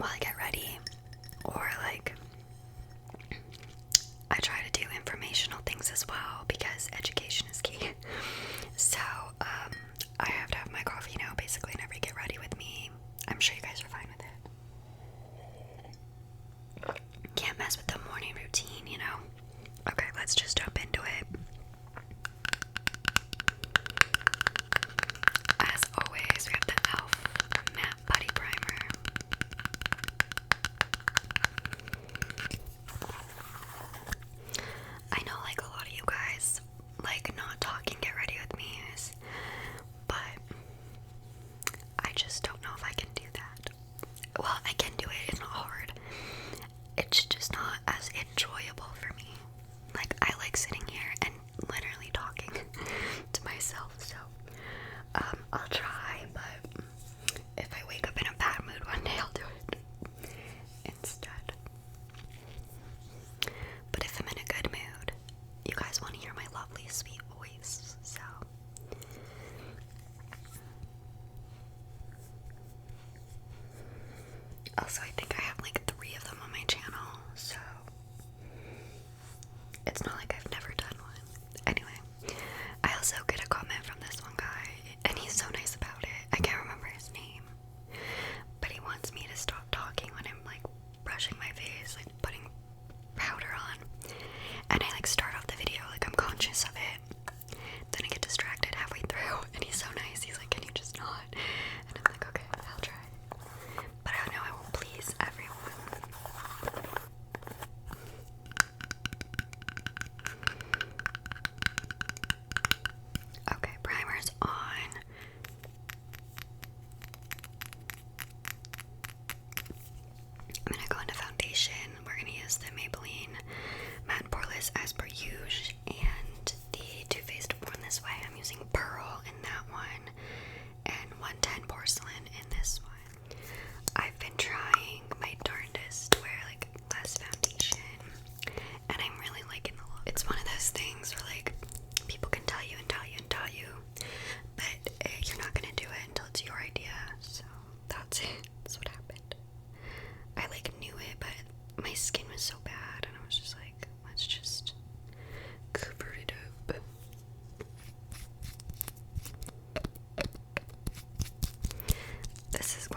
while I get ready, or like I try to do informational things as well because education is key. So I have to have my coffee now basically whenever you get ready with me. I'm sure you guys are fine with it. Can't mess with the morning routine, you know? Okay, let's just jump into it. As always, we have the e.l.f. Matte Putty Primer. I know like a lot of you guys like not talking get ready with me, but I just don't know if I can do that. Well, I can do it, it's not hard. It's just not as enjoyable for me. Like, I like sitting here and literally talking to myself, so I'll try, but if I wake up in a bad mood one day, I'll do it instead. But if I'm in a good mood, you guys want to hear my lovely, sweet voice, so. Also, I think I have like 3 of them on my channel, so it's not like I've never done one. Anyway, I also get a comment from this one guy, and he's so nice about it. I can't remember his name, but he wants me to stop talking when I'm like brushing my face, like putting powder on, and I like start off the video like I'm conscious of it, then I get distracted halfway through, and he's so nice. He's like, can you just not? And I'm like, okay, I'll try. But I know I won't please everyone. Okay, primer's on. I'm gonna go into foundation. We're gonna use the Maybelline Matte Poreless as per usual, and the Too Faced Born This Way. I'm using Pearl in that one, and 110 Porcelain in this one. I've been trying my darndest to wear like less foundation, and I'm really liking the look. It's one of those things where like people can tell you and tell you and tell you, but you're not gonna do it until it's your idea. So that's it. That's what happened. I like knew it, but my skin was so bad, and I was just like, let's just cover it up. This is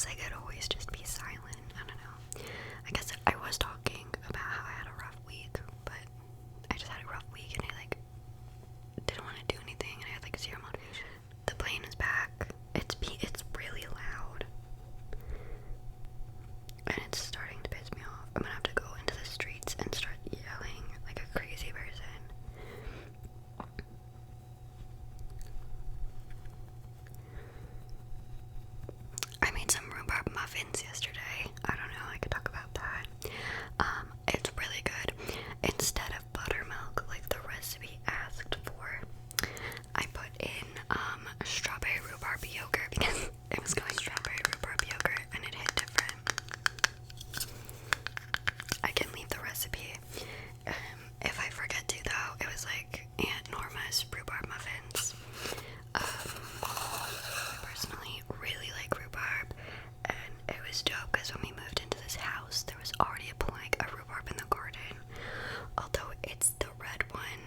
guess I could always just be silent. I don't know. I guess I was talking about how I had a rough week, but I just had a rough week and I like didn't want to do anything and I had like zero motivation. The plane is back. It's really loud. And it's starting to piss me off. I'm gonna have to go into the streets and start yelling like a crazy person. I made some rhubarb muffins yesterday. I don't know, I could talk about that. It's really good. Instead of buttermilk, like the recipe asked for, I put in strawberry rhubarb yogurt because it was called strawberry rhubarb yogurt and it hit different. I can leave the recipe. If I forget to though, it was like Aunt Norma's rhubarb muffins. I personally really like rhubarb, and it was dope because when we moved into this house, there was already a plank of rhubarb in the garden. Although it's the red one,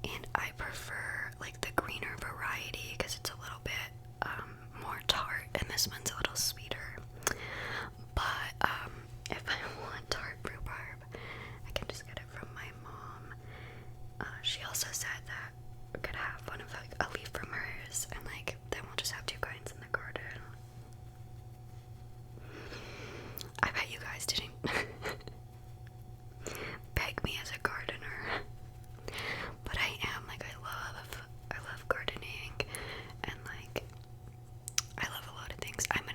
and I prefer like the greener variety because it's a little bit more tart, and this one's a little sweeter. But if I want tart rhubarb, I can just get it from my mom. She also said that we could have one of like a leaf from hers, and like then we'll just have two kinds in the garden. I bet you guys didn't peg me as a gardener, but I am. Like I love gardening, and like I love a lot of things. I'm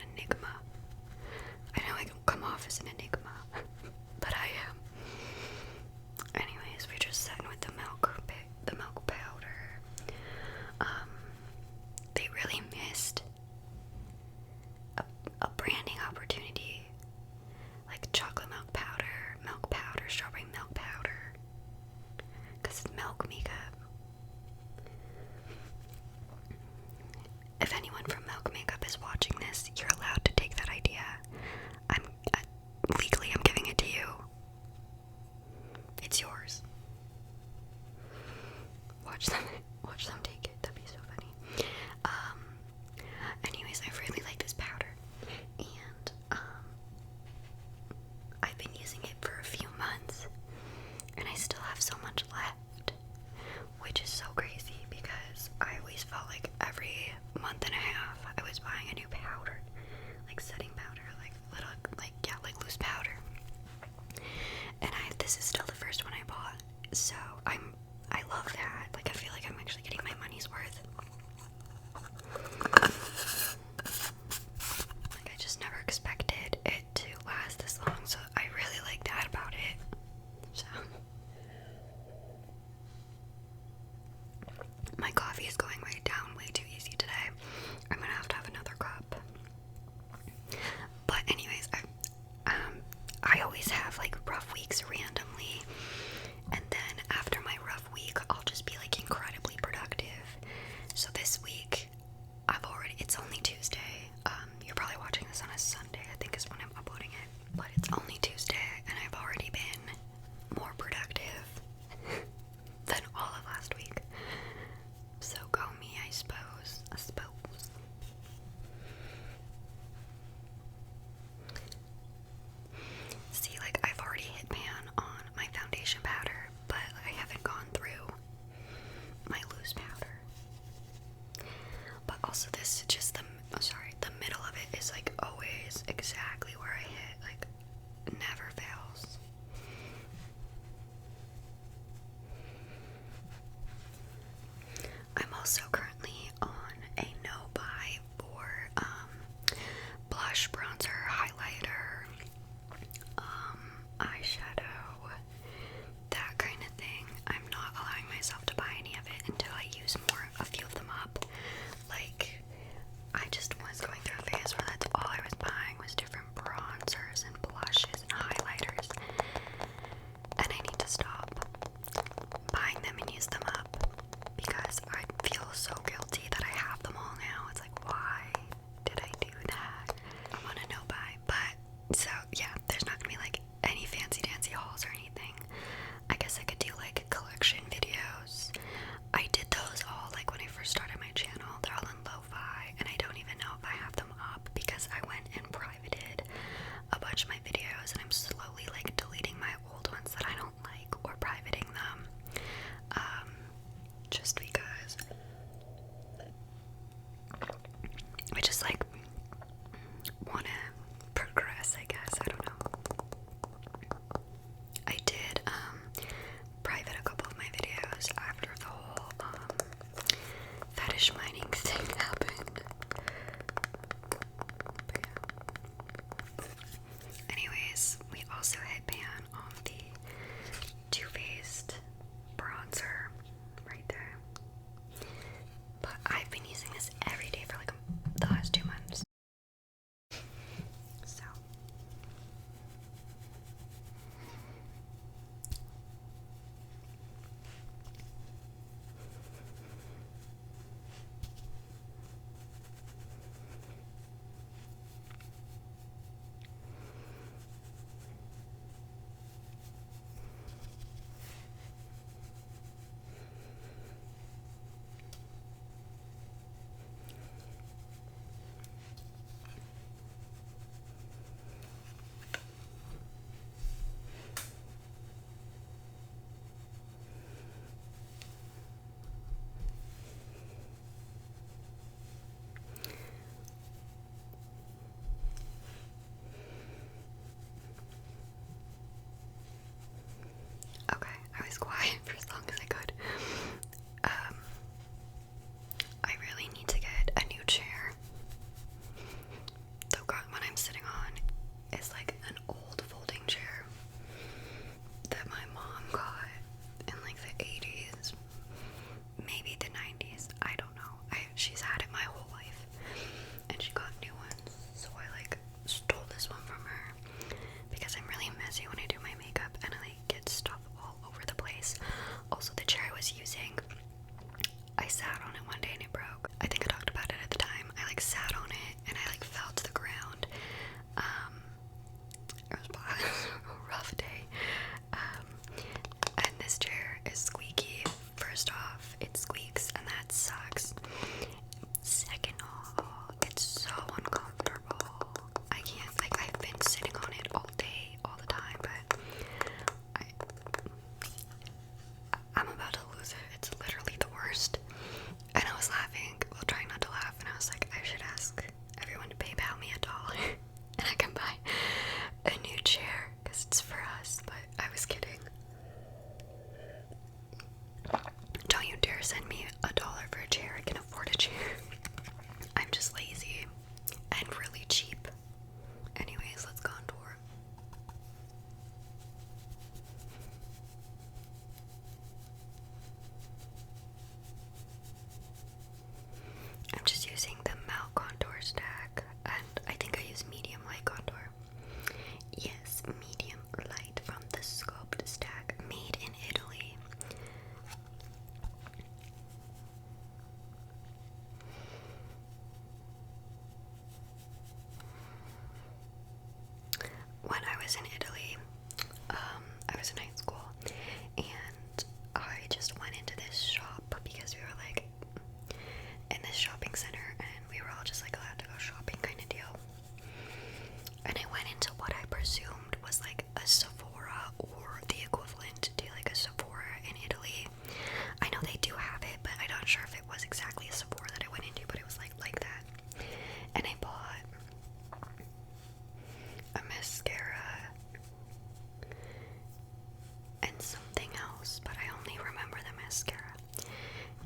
mascara.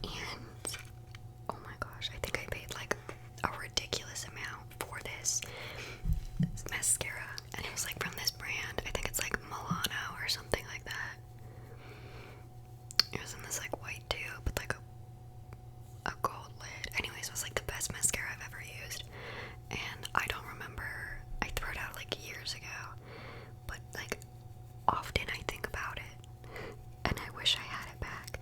And oh my gosh, I think I paid like a ridiculous amount for this mascara, and it was like from this brand. I think it's like Milano or something like that. It was in this like white tube with like a gold lid. Anyways, it was like the best mascara I've ever used, and I don't remember, I threw it out like years ago, but like often I think about it and I wish I had it back.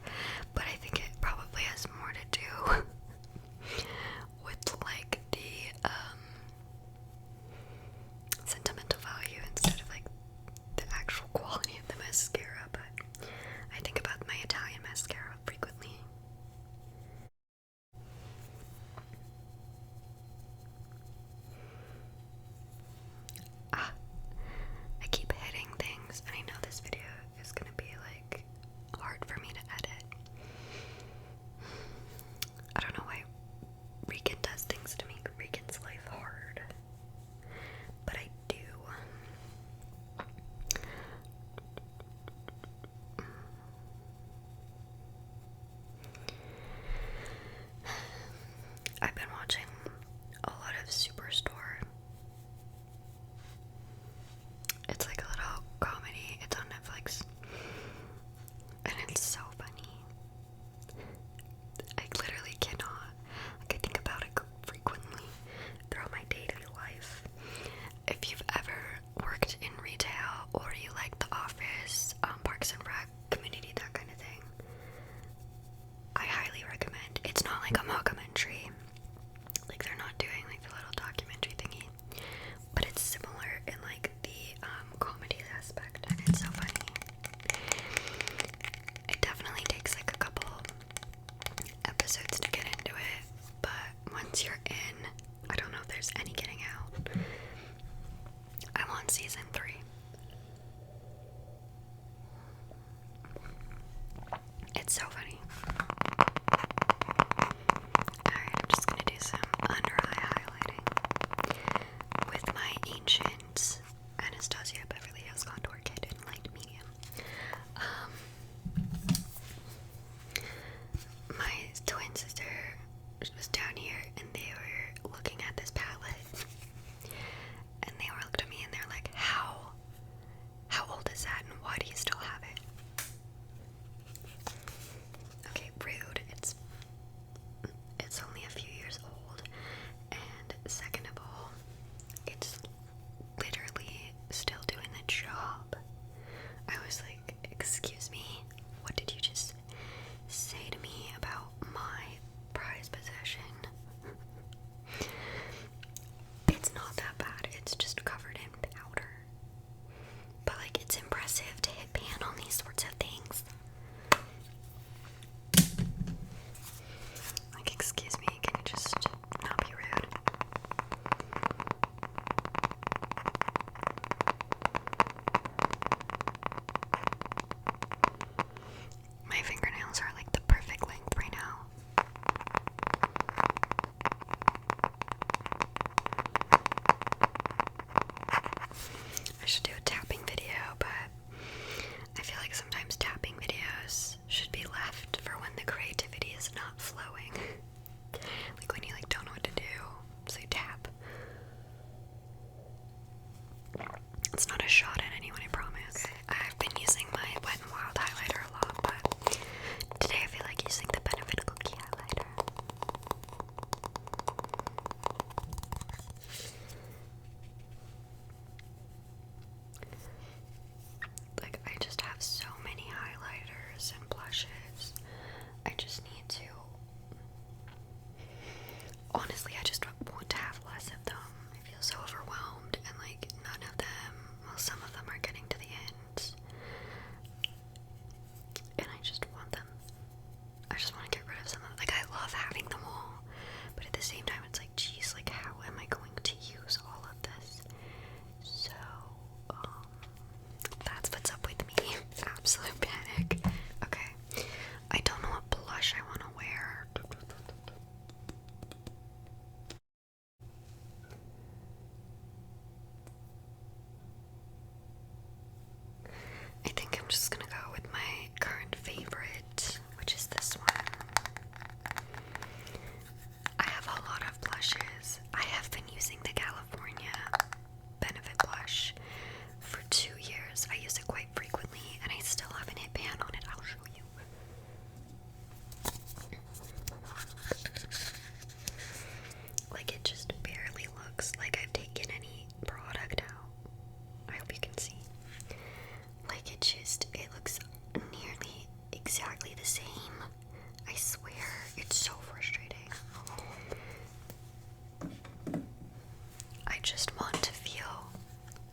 just want to feel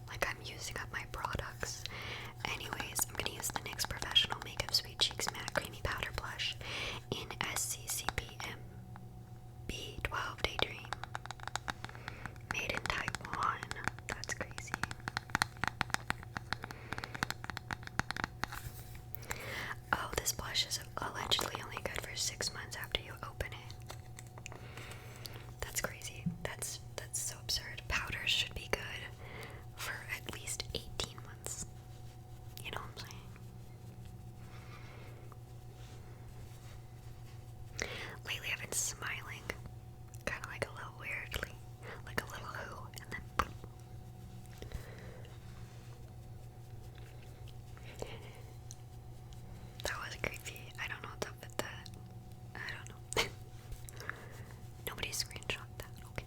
like I'm using up my products. Anyways, I'm gonna use the NYX Professional Makeup Sweet Cheeks Matte Creamy Powder Blush in SCCPM B12 Daydream. Made in Taiwan. That's crazy. Oh, this blush is allegedly only good for 6 months after you open it. That's crazy. That's so absurd. Powders should be good for at least 18 months. You know what I'm saying? Lately I've been smiling, kind of like a little weirdly, like a little who, and then boom. That was creepy. I don't know what's up with that. I don't know. Nobody screenshot that, okay?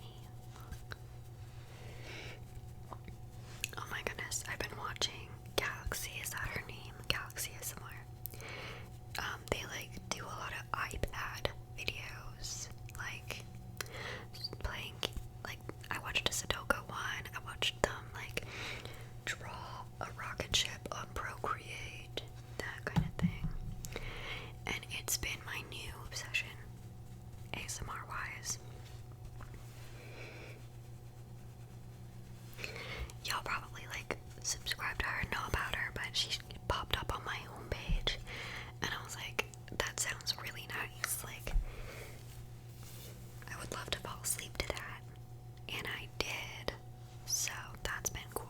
Oh my goodness, I've been watching Galaxy, is that her name? Galaxy ASMR. They like do a lot of iPad videos, like playing, like I watched a Sudoku one, I watched them like draw a rocket ship on Procreate, that kind of thing. And it's been my new obsession, ASMR wise. Y'all probably like subscribe to her and know about her, but she popped up on my homepage and I was like, that sounds really nice. Like, I would love to fall asleep to that. And I did. So that's been cool.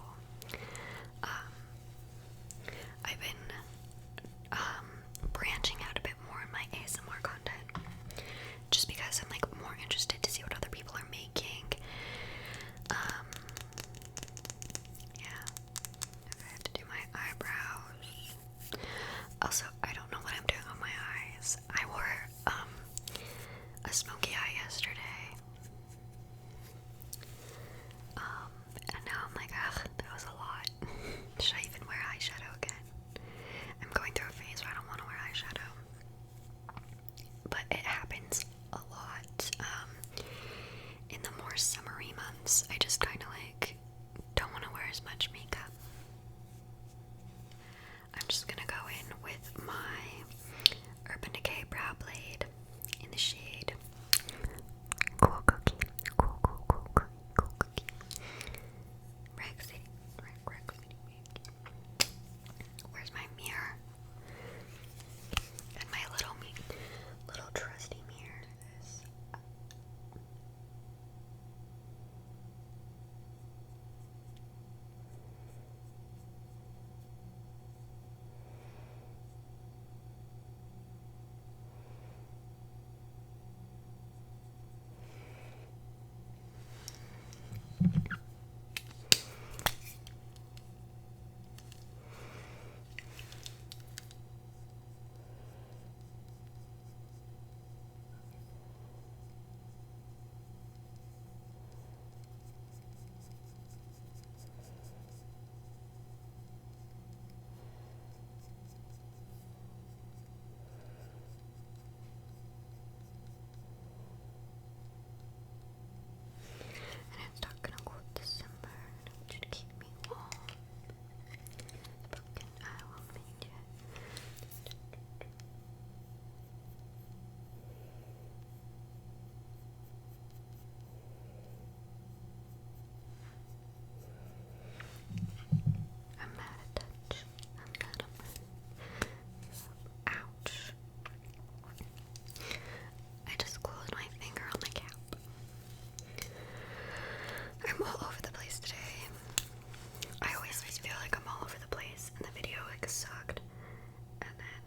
I've been branching out a bit more in my ASMR content. Just because I'm like more interested to see what other people are making. Yeah. I have to do my eyebrows. Also, I don't know what I'm doing on my eyes. I wore a smoky eye yesterday. And now I'm like, ugh, that was a lot. Should I even wear eyeshadow again? I'm going through a phase where I don't want to wear eyeshadow. But it happens a lot. In the more summery months, I just kind of like don't want to wear as much makeup. I'm just gonna go in with my Urban Decay Brow Blade in the shade Cool Cookie. Cool Cookie. Reg City. Where's my mirror? And my little trusty mirror. This. And it's not gonna go December. I want you to keep me warm. Broken, I will make it. I'm mad at touch. I'm mad at ouch. I just closed my finger on the cap. I'm all over the place today. I always feel like I'm all over the place and the video like sucked. And then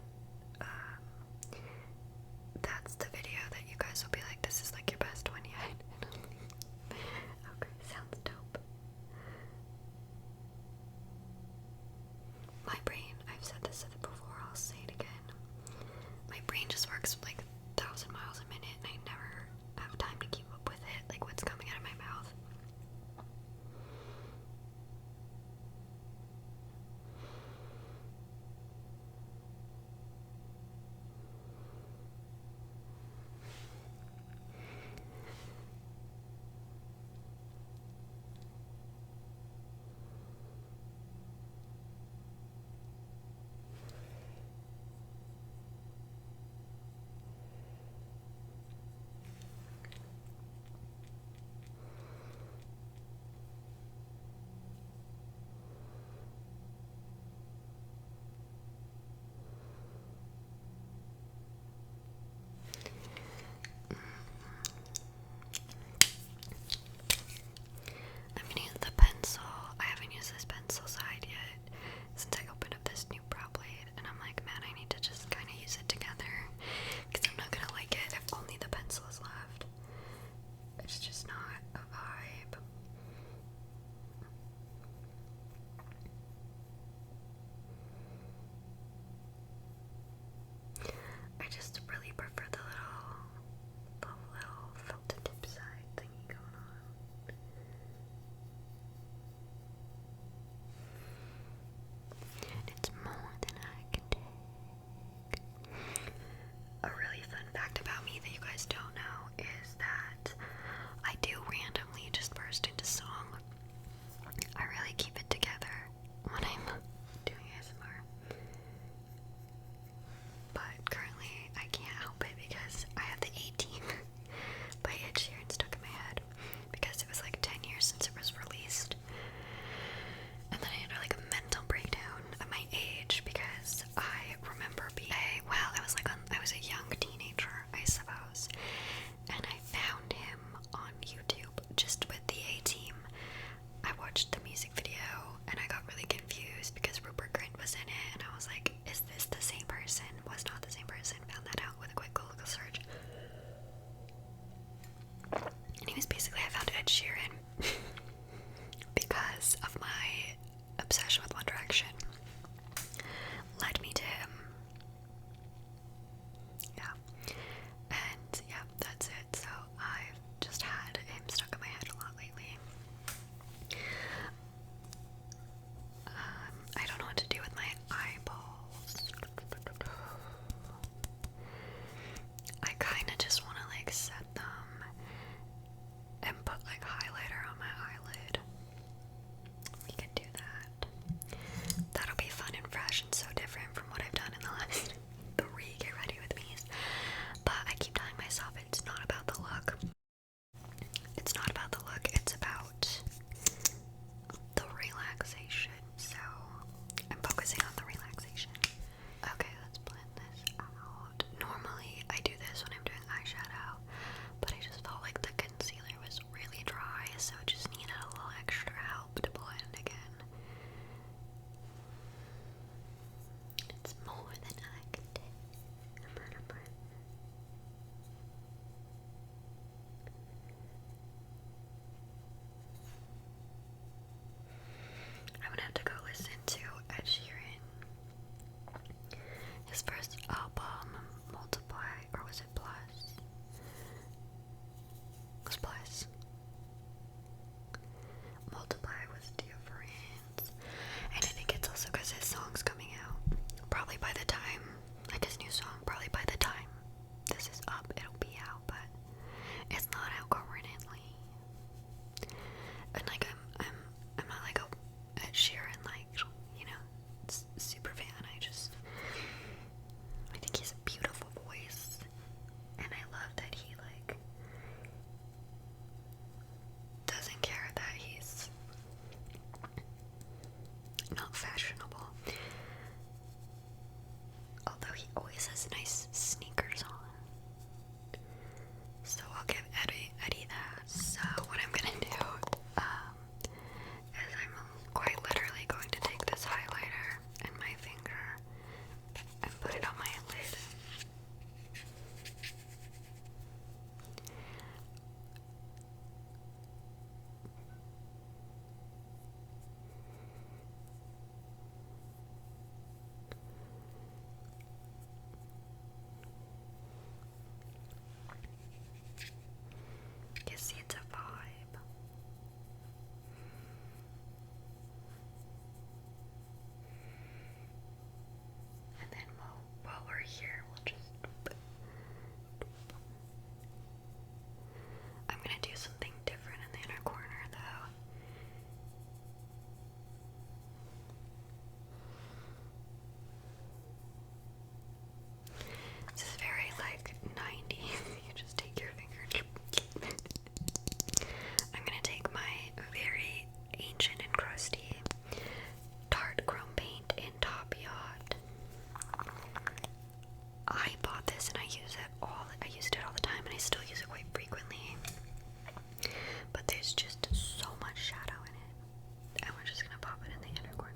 that's the video that you guys will be like, this is like your best one yet. Okay, sounds dope. My brain, I've said this before, I'll say it again. My brain just works like 1,000 miles a minute and I never have time to keep up with it, like what's coming out of my mouth. so it just needed a little extra help to blend again. It's more than I can take. I'm gonna have to go listen to Ed Sheeran. His first album, Multiply, or was it Plus? It was Plus. Multiply was different. And I think it's also because his song's coming out. Probably by the time, like his new song, probably by the time this is up, it'll be out, but it's not out currently. And like I'm not like a Ed Sheeran, like, you know, super fan. I think he's a beautiful voice, and I love that he like doesn't care that he's not fashionable. Although he always has nice sneakers on. So I'll give Eddie that. So what I'm gonna do is I'm quite literally going to take this highlighter and my finger and put it on my lid. You see, it's a vibe. And then while we're here, we'll just... I'm gonna do something different in the inner corner, though. This is very, like, 90s. You just take your finger. I'm gonna take my very ancient and crusty Tarte Chrome Paint in Top Yacht. I bought this and I used it all the time, and I still use it quite frequently. But there's just so much shadow in it, and we're just gonna pop it in the inner corner.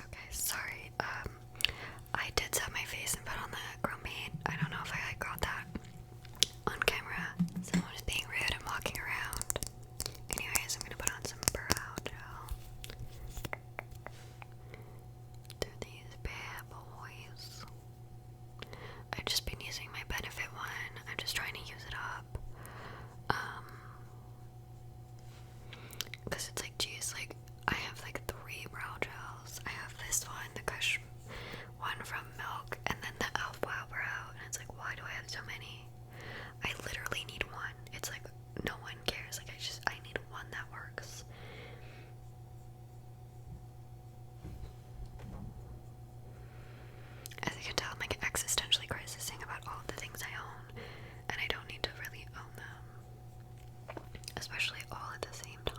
Okay, sorry. I did set my face and put on the chrome paint. I don't know if I got that on camera. Someone is being rude and walking around. Anyways, I'm gonna put on some brow gel. Do these bad boys. I've just been using my Benefit one. I'm just trying to use it up. Because it's like, geez, like, I have like 3 brow gels. I have this one, the Kush one from Milk, and then the e.l.f. Wow Brow. And it's like, why do I have so many? I literally need one. It's like, no one cares. Like, I need one that works. As you can tell, I'm like existentially crisising about all of the things I own, and I don't need to really own them, especially all at the same time.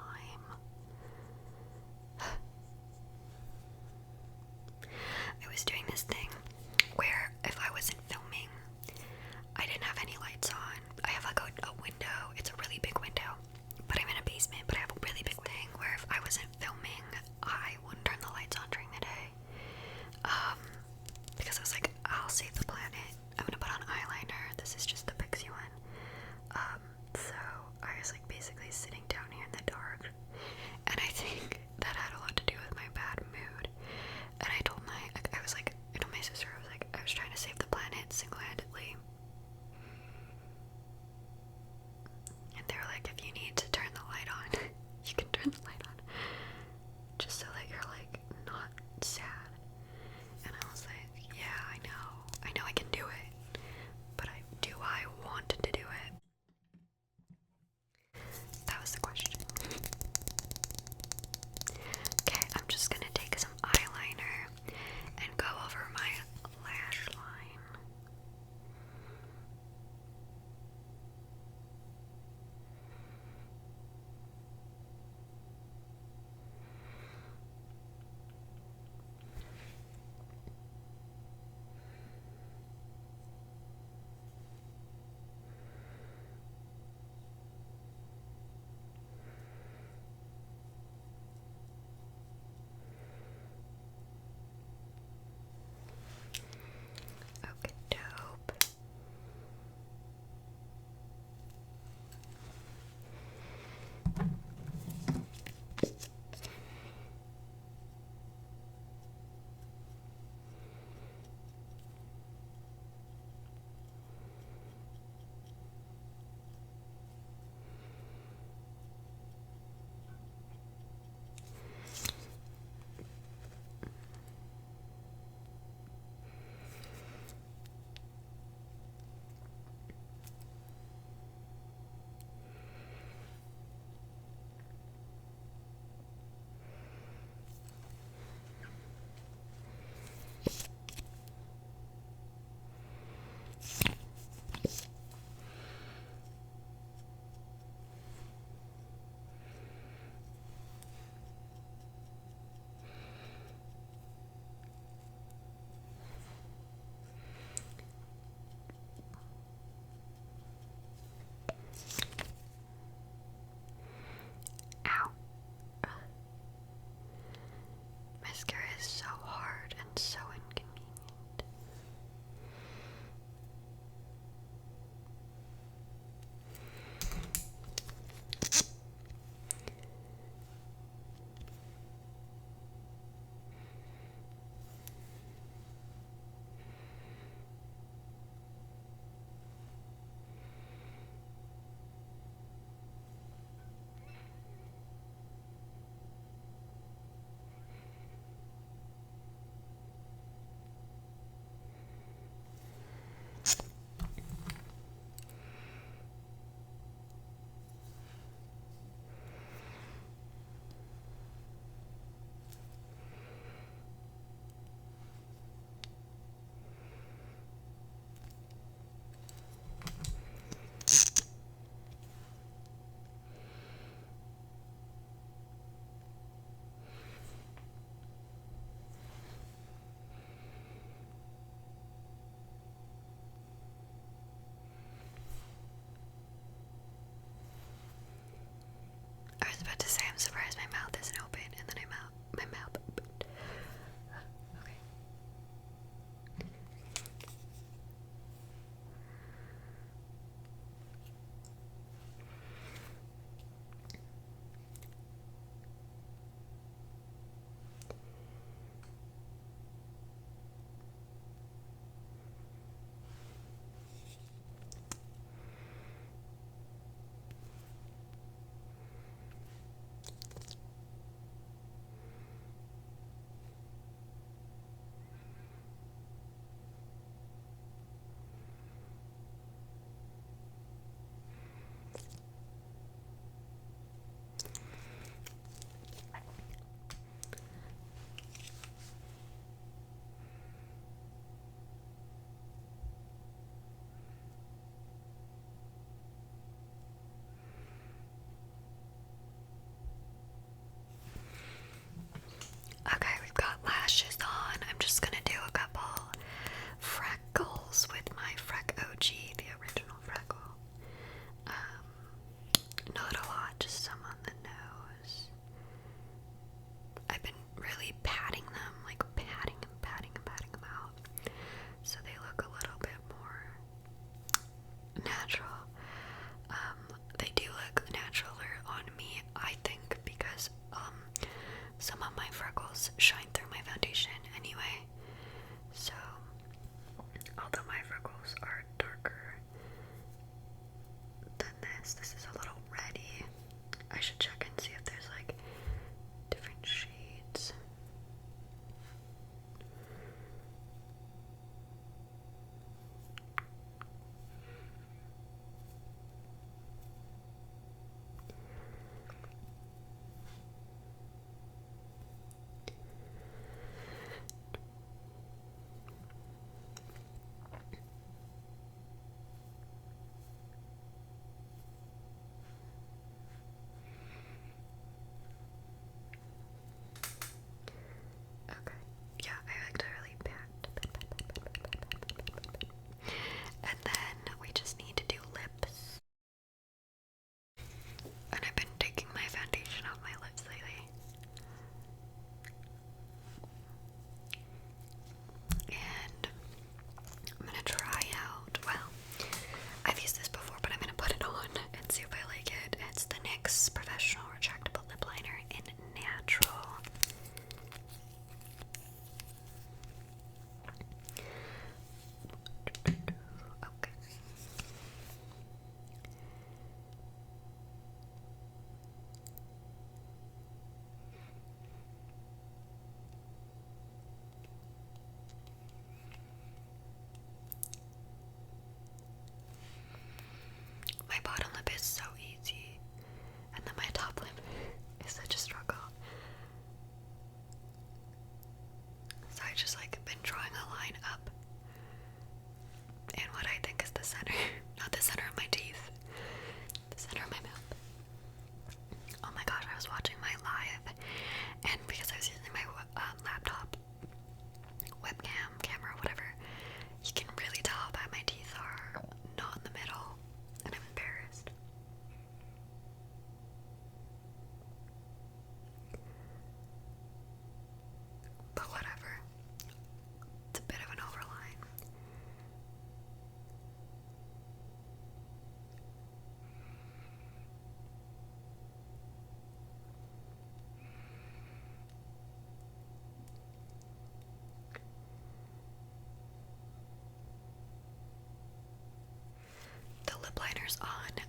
eyeliners on,